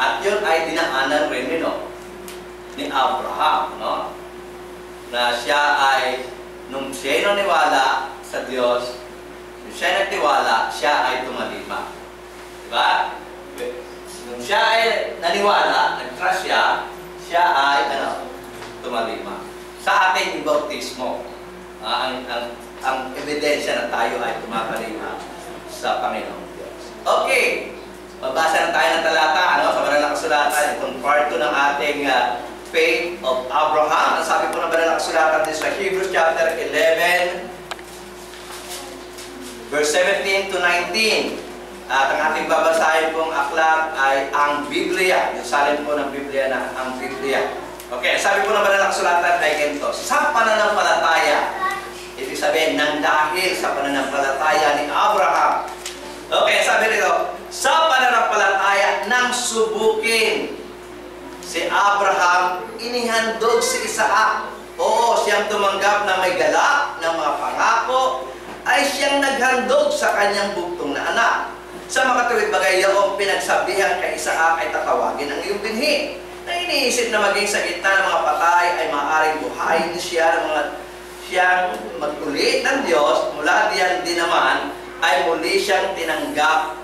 At yun ay dinaanan rin ni Abraham, no? Na siya ay, nung siya naniwala sa Diyos, nung siya nagtiwala, siya ay tumalima. Diba? Nung siya ay naniwala, nag-trust siya ay, tumalima. Sa ating bautismo, ang ebidensya na tayo ay tumatalima sa Panginoong Diyos. Okay, magbasa na tayo ng talata, sa banal na kasulatan, itong part 2 ng ating faith of Abraham. Ang sabi po ng banal na kasulatan din sa Hebrews chapter 11, verse 17 to 19. At ang ating babasahin pong aklat ay ang Biblia. Yung salin po ng Biblia na ang Biblia. Okay, sabi po ng banal na kasulatan ay ganito. Sa pananampalataya, ibig sabihin, nang dahil sa pananampalataya ni Abraham. Okay, sabi nito, sa pananampalataya nang subukin si Abraham, inihandog si Isaac. Oo, siyang tumanggap na may galak ng mga pangako, ay siyang naghandog sa kanyang bugtong na anak. Sa makatuwid bagay yung pinagsabihan kay Isaac ay tatawagin ang iyong binhi. Na iniisip na maging sa gitna ng mga patay ay maaaring buhayin siya ng mga siyang mag-ulit ng Diyos. Mula diyan din naman ay muli siyang tinanggap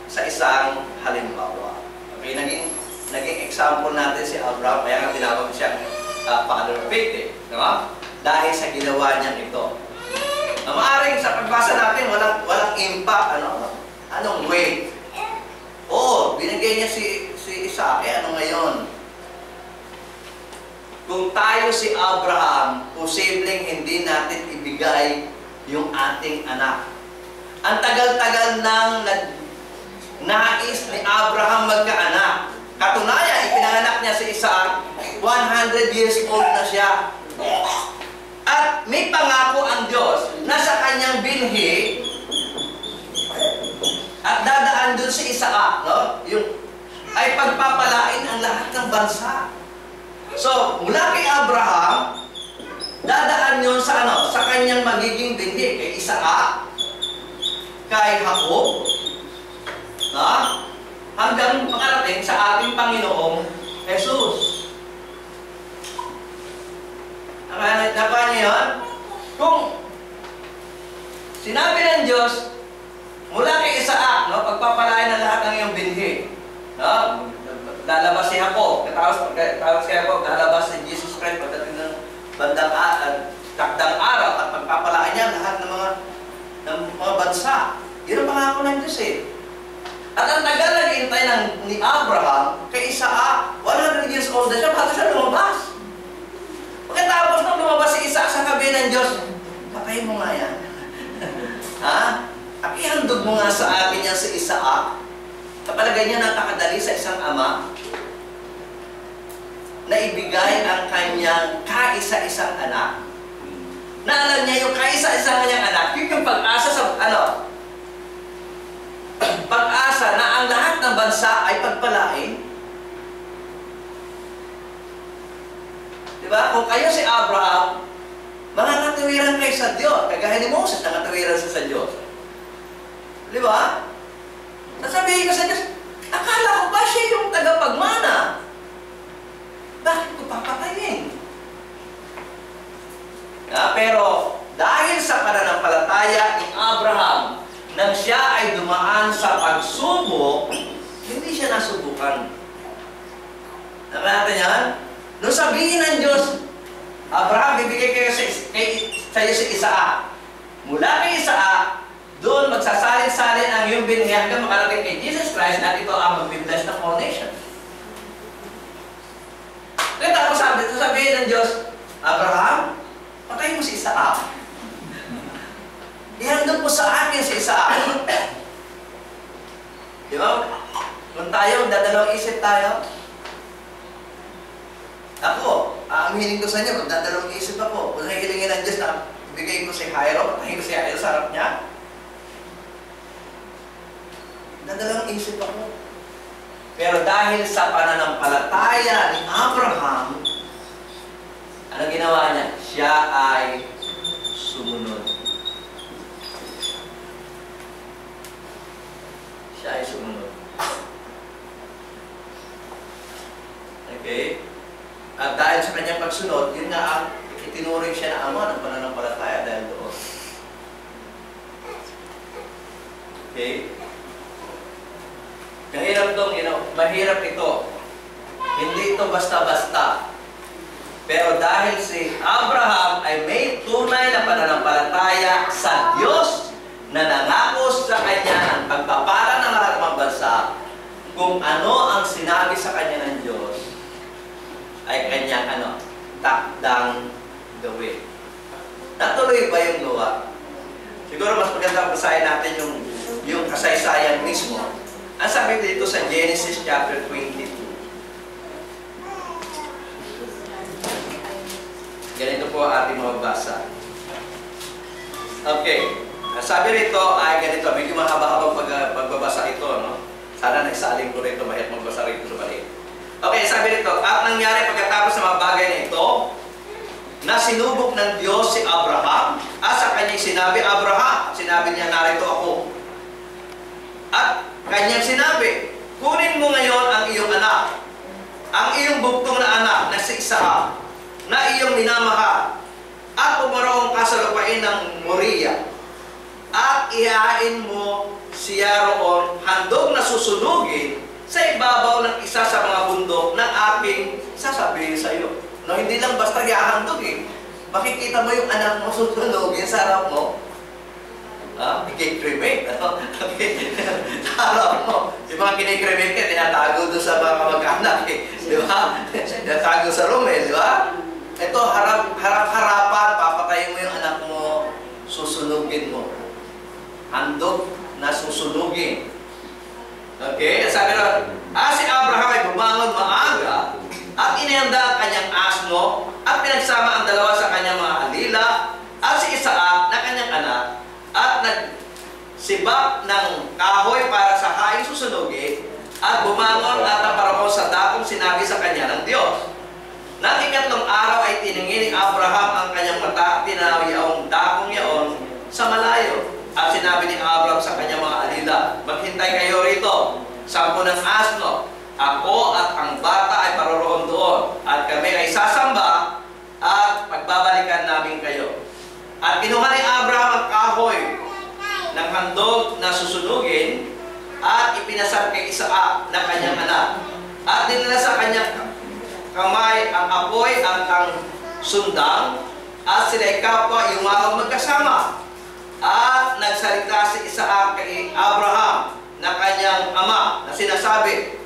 sa isang halimbawa. Okay, naging example natin si Abraham, kaya nga tinawag siyang father of faith, diba? Dahil sa ginawa niya ito. Maaaring sa pagbasa natin, walang impact, anong weight. Oo, binigay niya si Isaac, ano ngayon? Kung tayo si Abraham, posibleng hindi natin ibigay yung ating anak. Ang tagal-tagal nang nais ni Abraham magkaanak. Katunayan, ipinanganak niya si Isaac, 100 years old na siya. At may pangako ang Diyos na sa kanyang binhi at dadaan doon si Isaac, ay pagpapalain ang lahat ng bansa. So, mula kay Abraham, dadaan yun sa kanyang magiging binhi, kay Isaac, kay Jacob, hanggang makarating sa ating Panginoong Jesus. Nakuha niyo yun? Kung sinabi ng Diyos, mula kay Isaac, pagpapalain ng lahat ng iyong binhi, lalabas si Jacob, tapos kay Jacob, lalabas si Jesus Christ pagdating ng takdang araw at pagpapalain niya lahat ng mga bansa. Yun ang pangako ng Diyos At ang tagal naghihintay ni Abraham kay Isaac, 100 years old na siya, bago siya lumabas. Pagkatapos nung lumabas si Isaac sa kabi ng Diyos, patayin mo nga yan. Ihandog mo nga sa akin yan si Isaac. Kapalagay niya napakadali sa isang ama na ibigay ang kanyang kaisa-isang anak. Naalam niya yung kaisa-isang kanyang anak, yun yung pag-asa sa pag-asa na ang lahat ng bansa ay pagpalain. Diba? Kung kayo si Abraham, mangangatwiran kayo sa Diyos. Kagaya ni Moses, nangatwiran siya sa Diyos. Diba? Nasabihin ko sa Diyos, akala ko ba siya yung tagapagmana? Bakit ko papatayin? Pero dahil sa pananampalataya ni Abraham, nang siya ay dumaan sa pagsubok, hindi siya nasubukan. Naman natin yan? Nung sabihin ng Diyos, Abraham, bibigay kayo sa iyo si Isaac. Mula kay Isaac, doon magsasalin-salin ang iyong binhi hanggang makarating kay Jesus Christ at ito ang magbibless ng all nations. Kaya tapos sabihin ng Diyos, Abraham, patayin mo si Isaac. Ihandog mo sa akin si Isaac. Di ba? Kung tayo, dadalawang isip tayo, ako, aminin ko sa inyo, magdadalawang isip ako. Kung nahihilingin ng Diyos na ibigay ko si Jairo, patayin ko si Jairo sa harap niya, dadalawang isip ako. Pero dahil sa pananampalataya ni Abraham, ano ginawa niya? Siya ay sumunod. Siya ay sumunod. sa kanyang pagsunod, yun nga ang itinuring siya na ama ng pananampalataya dahil doon. Okay? Mahirap itong, mahirap ito. Hindi ito basta-basta. Pero dahil si Abraham ay may tunay na pananampalataya sa Diyos na nangako sa kanya ng pagpapala ng lahat ng bansa, kung ano ang sinabi sa kanya ng Diyos, ay kanyang takdang gawin. Natuloy ba yung gawa? Siguro mas magandang basahin natin yung kasaysayan mismo. Ang sabi dito sa Genesis chapter 22. Ganito po ating mababasa. Okay. Ang sabi rito ay ganito. Medyo mahaba-habang pagbabasa ito, no? Sana naisaling ko rito. Mahirap magbasa rito sa balik. Okay, sabi rito. At nangyari pagkatapos ng mga bagay na ito, na sinubok ng Diyos si Abraham, at sa kanyang sinabi, Abraham, sinabi niya, narito ako. At kanyang sinabi, kunin mo ngayon ang iyong anak, ang iyong buktong na anak na si Isaac, na iyong minamahal, at pumaroon ka sa lupain ng Moriah, at ihain mo siya roon handog na susunugin sa ibabaw ng isa sa mga bundok na aking sasabihin sa iyo. No, hindi lang basta ihahandog eh. Makikita mo yung anak mo susunugin sa harap mo. Ikikremate. Harap mo. Yung mga kinikremate ka, tinatago doon sa mga kamag-anak eh. Di ba? Tinatago sa room eh, di ba? Ito, harap-harapan, papatayin mo yung anak mo, susunugin mo. Handog na susunugin. Okay? Sabi ron, si Abraham ay bumangon maaga at inihanda ang kanyang asno at pinagsama ang dalawa sa kanyang mga alila at si Isaac na kanyang anak at nagsibak ng kahoy para sa haing susunugin at bumangon at naparako sa dakong sinabi sa kanya ng Diyos. Nang ikatlong araw ay tiningin ni Abraham ang kanyang mata at tinawi ang dakong yaon sa malayo. At sinabi ni Abraham sa kanyang mga alila, maghintay kayo rito, 10 ng asno. Ako at ang bata ay paroroon doon. At kami ay sasamba at pagbabalikan namin kayo. At kinuha ni Abraham ang kahoy ng handog na susunugin at ipinasar kay Isaac na kanyang anak. At dinala sa kanyang kamay ang apoy at ang sundang at sila'y kapwa yumaong magkasama. At nagsalita si Isaac kay Abraham na kanyang ama na sinasabi,